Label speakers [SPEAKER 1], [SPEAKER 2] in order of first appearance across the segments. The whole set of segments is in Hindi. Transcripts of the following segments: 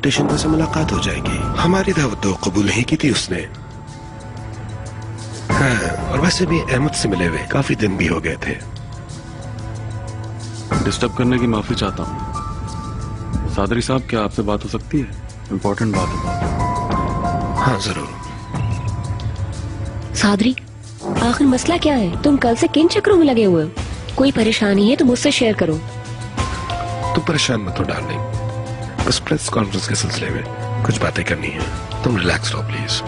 [SPEAKER 1] स्टेशन पर से मुलाकात हो जाएगी। हमारी दावत तो कबूल नहीं की थी उसने। हाँ, और वैसे भी अहमद से मिले हुए काफी दिन भी हो गए थे।
[SPEAKER 2] डिस्टर्ब करने की माफी चाहता हूँ सादरी साहब, क्या आपसे बात हो सकती है? इम्पोर्टेंट बात है।
[SPEAKER 1] हाँ जरूर।
[SPEAKER 3] सादरी, आखिर मसला क्या है? तुम कल से किन चक्रों में लगे हुए हो? कोई परेशानी है तो मुझसे शेयर करो।
[SPEAKER 1] तुम परेशान मत हो डार्लिंग, बस प्रेस कॉन्फ्रेंस के सिलसिले में कुछ बातें करनी है। तुम रिलैक्स रहो प्लीज।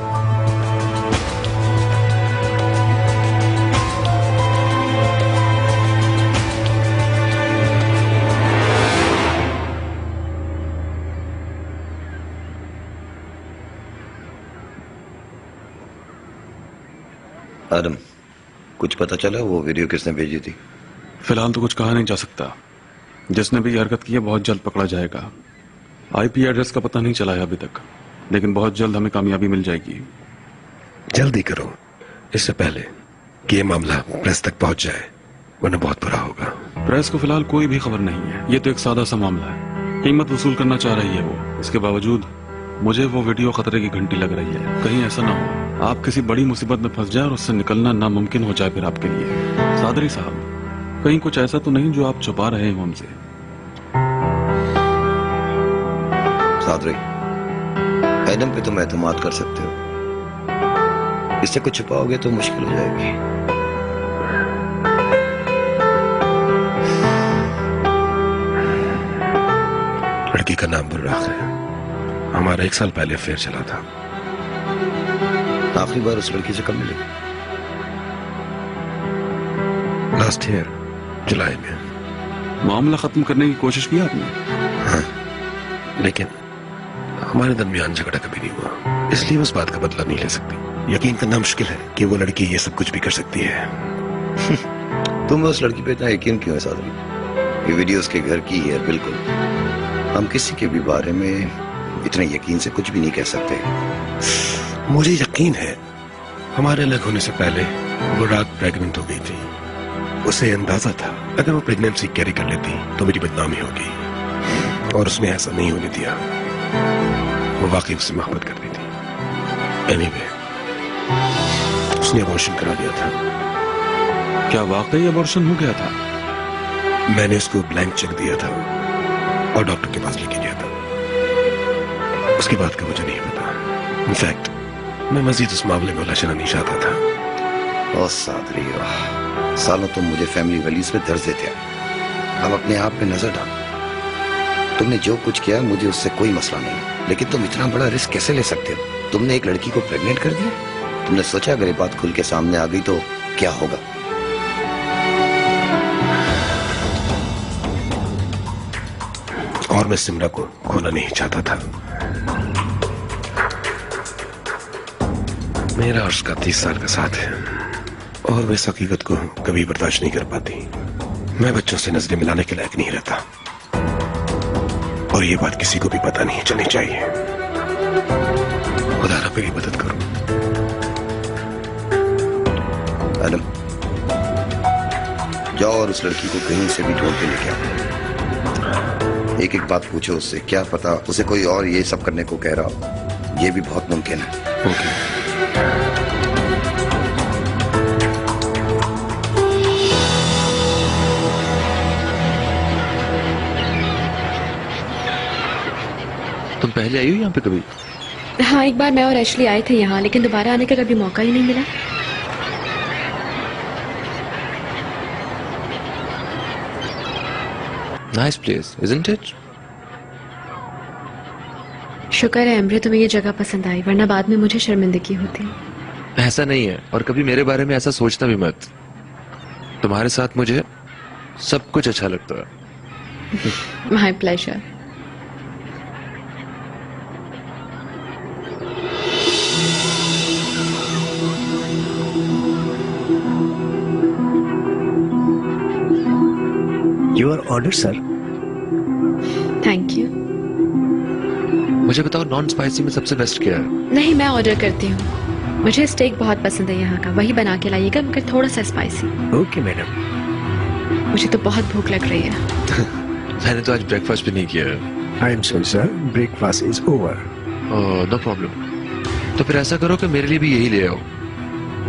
[SPEAKER 4] आदम, कुछ पता चला वो वीडियो किसने भेजी थी?
[SPEAKER 2] फिलहाल तो कुछ कहा नहीं जा सकता। जिसने भी हरकत की है बहुत जल्द पकड़ा जाएगा। आईपी एड्रेस का पता नहीं चला है अभी तक, लेकिन बहुत जल्द हमें कामयाबी मिल जाएगी।
[SPEAKER 1] जल्दी करो, इससे पहले कि ये मामला प्रेस तक पहुंच जाए, वरना बहुत बुरा होगा।
[SPEAKER 2] प्रेस को फिलहाल कोई भी खबर नहीं है। ये तो एक सादा सा मामला है। कीमत वसूल करना चाह रही है वो। इसके बावजूद मुझे वो वीडियो खतरे की घंटी लग रही है। कहीं ऐसा ना हो आप किसी बड़ी मुसीबत में फंस जाए और उससे निकलना नामुमकिन हो जाए फिर आपके लिए। सादरी साहब, कहीं कुछ ऐसा तो नहीं जो आप छुपा रहे हो हमसे?
[SPEAKER 4] सादरी, एडम पे तुम एतमाद कर सकते हो। इससे कुछ छुपाओगे तो मुश्किल हो जाएगी।
[SPEAKER 1] लड़की का नाम बुर्राक है। हमारा 1 साल पहले अफेयर चला था।
[SPEAKER 4] आखिरी बार उस लड़की से कब मिले?
[SPEAKER 1] लास्ट ईयर जुलाई में।
[SPEAKER 2] मामला खत्म करने की कोशिश की आपने?
[SPEAKER 1] हाँ, लेकिन हमारे दरमियान झगड़ा कभी नहीं हुआ, इसलिए उस बात का बदला नहीं ले सकती। यकीन करना मुश्किल है कि वो लड़की ये सब कुछ भी कर सकती है।
[SPEAKER 4] तुम उस लड़की पे इतना यकीन क्यों है सादरी? ये वीडियो उसके घर की है। बिल्कुल, हम किसी के भी बारे में इतने यकीन से कुछ भी नहीं कह सकते।
[SPEAKER 1] मुझे यकीन है हमारे अलग होने से पहले वो रात प्रेग्नेंट हो गई थी। उसे अंदाजा था अगर वो प्रेगनेंसी कैरी कर लेती तो मेरी बदनामी होगी, और उसने ऐसा नहीं होने दिया। वो वाकई उससे मोहब्बत करती थी। एनीवे, उसने अबॉर्शन करा दिया था।
[SPEAKER 2] क्या वाकई अबॉर्शन हो गया था?
[SPEAKER 1] मैंने उसको ब्लैंक चेक दिया था और डॉक्टर के पास लेके गया था। उसके बाद का मुझे नहीं पता। इनफैक्ट मैं मजीद उस मामले में उलझना नहीं चाहता था।
[SPEAKER 4] ओ सादरी, सालों तुम मुझे फैमिली वैल्यूज पे दर्ज देते हो। अब अपने आप पे नजर डालो। तुमने जो कुछ किया मुझे उससे कोई मसला नहीं, लेकिन तुम इतना बड़ा रिस्क कैसे ले सकते हो? तुमने एक लड़की को प्रेग्नेंट कर दिया। तुमने सोचा अगर ये बात खुल के सामने आ गई तो क्या होगा?
[SPEAKER 1] और मैं सिमरा को खोना नहीं चाहता था। मेरा और उसका 30 साल का साथ है, और मैं इस हकीकत को कभी बर्दाश्त नहीं कर पाती। मैं बच्चों से नजरें मिलाने के लायक नहीं रहता, और ये बात किसी को भी पता नहीं चलनी चाहिए। खुदा ना मेरी मदद करो।
[SPEAKER 4] मैडम, जाओ और उस लड़की को कहीं से भी ढूंढ के लेके आओ। एक एक बात पूछो उससे, क्या पता उसे कोई और ये सब करने को कह रहा हो। ये भी बहुत मुमकिन है।
[SPEAKER 1] ओके।
[SPEAKER 5] तुम पहले आई हो यहाँ पे कभी?
[SPEAKER 3] हाँ, एक बार मैं और एशली आए थे यहाँ, लेकिन दोबारा आने का कभी मौका ही नहीं मिला।
[SPEAKER 5] Nice place, isn't it?
[SPEAKER 3] शुक्र है एम्ब्रे तुम्हें ये जगह पसंद आई, वरना बाद में मुझे शर्मिंदगी होती।
[SPEAKER 5] ऐसा नहीं है, और कभी मेरे बारे में ऐसा सोचना भी मत। तुम्हारे साथ मुझे सब कुछ अच्छा लगता है।
[SPEAKER 3] My pleasure.
[SPEAKER 6] Your order sir.
[SPEAKER 3] Thank you.
[SPEAKER 5] मुझे बताओ, नॉन स्पाइसी में सबसे बेस्ट क्या है?
[SPEAKER 3] नहीं, मैं ऑर्डर करती हूँ। मुझे स्टेक बहुत पसंद है यहाँ का, वही बना के लाइएगा, मगर थोड़ा सा स्पाइसी।
[SPEAKER 6] Okay madam.
[SPEAKER 3] मुझे तो बहुत भूख लग रही है।
[SPEAKER 5] मैंने तो आज ब्रेकफास्ट भी नहीं किया है।
[SPEAKER 1] I am sorry sir, breakfast is over.
[SPEAKER 5] No problem. तो फिर ऐसा करो कि मेरे लिए भी यही ले आओ,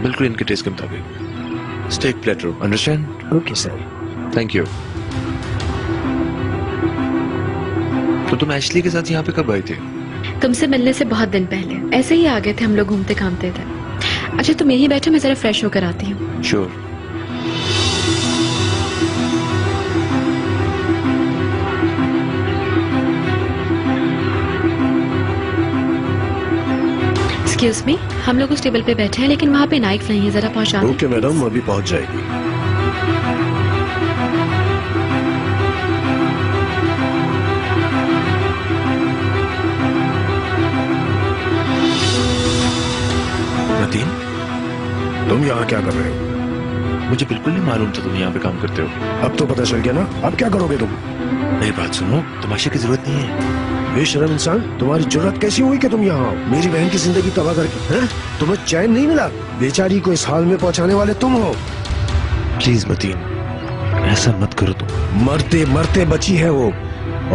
[SPEAKER 5] बिल्कुल इनके टेस्ट के मुताबिक। Steak platter, understand?
[SPEAKER 1] Okay sir.
[SPEAKER 5] Thank you. तो तुम एशली के साथ यहाँ पे कब आए थे?
[SPEAKER 6] तुमसे मिलने से बहुत दिन पहले, ऐसे ही आ गए थे, हम लोग घूमते घामते थे। अच्छा तुम यहीं बैठो, मैं जरा फ्रेश होकर आती हूँ।
[SPEAKER 5] श्योर।
[SPEAKER 6] एक्सक्यूज मी, हम लोग उस टेबल पे बैठे हैं, लेकिन वहाँ पे नाइट फ्लाई है, जरा पहुँचा दो।
[SPEAKER 1] ओके मैडम, अभी पहुंच जाएगी।
[SPEAKER 5] मतीन,
[SPEAKER 1] तुम यहाँ क्या कर रहे हो?
[SPEAKER 5] मुझे बिल्कुल नहीं मालूम था तुम यहाँ पे काम करते हो।
[SPEAKER 1] अब तो पता चल गया ना, अब क्या करोगे तुम?
[SPEAKER 5] मेरी बात सुनो, तमाशे की जरूरत नहीं है।
[SPEAKER 1] बेशरम इंसान, तुम्हारी जरूरत कैसी हुई कि तुम यहाँ आओ मेरी बहन की जिंदगी तबाह करके? हैं? तुम्हें चैन नहीं मिला? बेचारी को इस हाल में पहुंचाने वाले तुम हो।
[SPEAKER 5] प्लीज मतीन, ऐसा मत करो तुम।
[SPEAKER 1] मरते मरते बची है वो,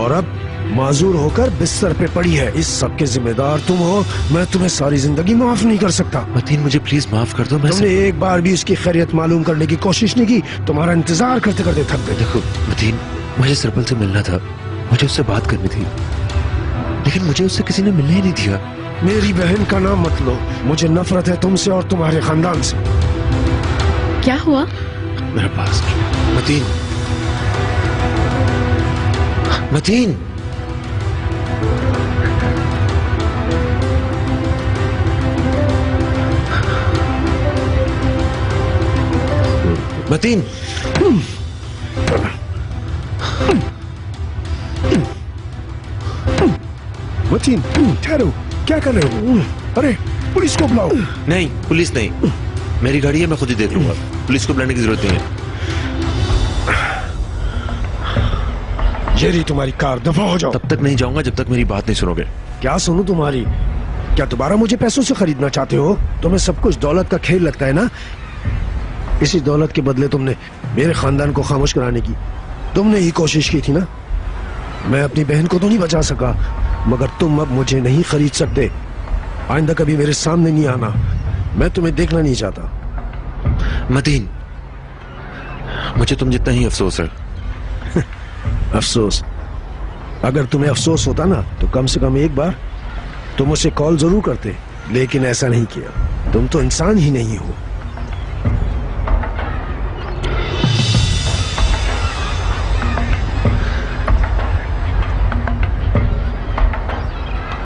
[SPEAKER 1] और अब माजूर होकर बिस्तर पे पड़ी है। इस सब के जिम्मेदार तुम हो। मैं तुम्हें सारी जिंदगी माफ नहीं कर सकता।
[SPEAKER 5] मतीन मुझे प्लीज माफ कर दो।
[SPEAKER 1] तुमने एक बार भी उसकी खैरियत मालूम करने की कोशिश नहीं की। तुम्हारा इंतजार करते करते थक गए।
[SPEAKER 5] देखो मतीन, मुझे सरपल से मिलना था, मुझे उससे बात करनी थी, लेकिन मुझे उससे किसी ने मिलने ही नहीं दिया।
[SPEAKER 1] मेरी बहन का नाम मत लो, मुझे नफरत है तुमसे और तुम्हारे खानदान से।
[SPEAKER 6] क्या हुआ?
[SPEAKER 5] मेरे पास मतीन, मतीन, मतीन,
[SPEAKER 1] मतीन, ठहरो, क्या कर रहे हो? अरे पुलिस को बुलाओ।
[SPEAKER 5] नहीं पुलिस नहीं, मेरी गाड़ी है, मैं खुद ही देख लूंगा। पुलिस को बुलाने की जरूरत नहीं है।
[SPEAKER 1] ये रही तुम्हारी कार, दफा हो जाओ।
[SPEAKER 5] तब तक नहीं जाऊंगा जब तक मेरी बात नहीं सुनोगे।
[SPEAKER 1] क्या सुनूं तुम्हारी? क्या दोबारा मुझे पैसों से खरीदना चाहते हो? तुम्हें सब कुछ दौलत का खेल लगता है ना? इसी दौलत के बदले तुमने मेरे खानदान को खामोश कराने की तुमने ही कोशिश की थी ना? मैं अपनी बहन को तो नहीं बचा सका, मगर तुम अब मुझे नहीं खरीद सकते। आइंदा कभी मेरे सामने नहीं आना, मैं तुम्हें देखना नहीं चाहता।
[SPEAKER 5] मतीन, मुझे तुम जितना ही अफसोस है।
[SPEAKER 1] अफसोस? अगर तुम्हें अफसोस होता ना तो कम से कम एक बार तुम मुझसे कॉल जरूर करते, लेकिन ऐसा नहीं किया। तुम तो इंसान ही नहीं हो।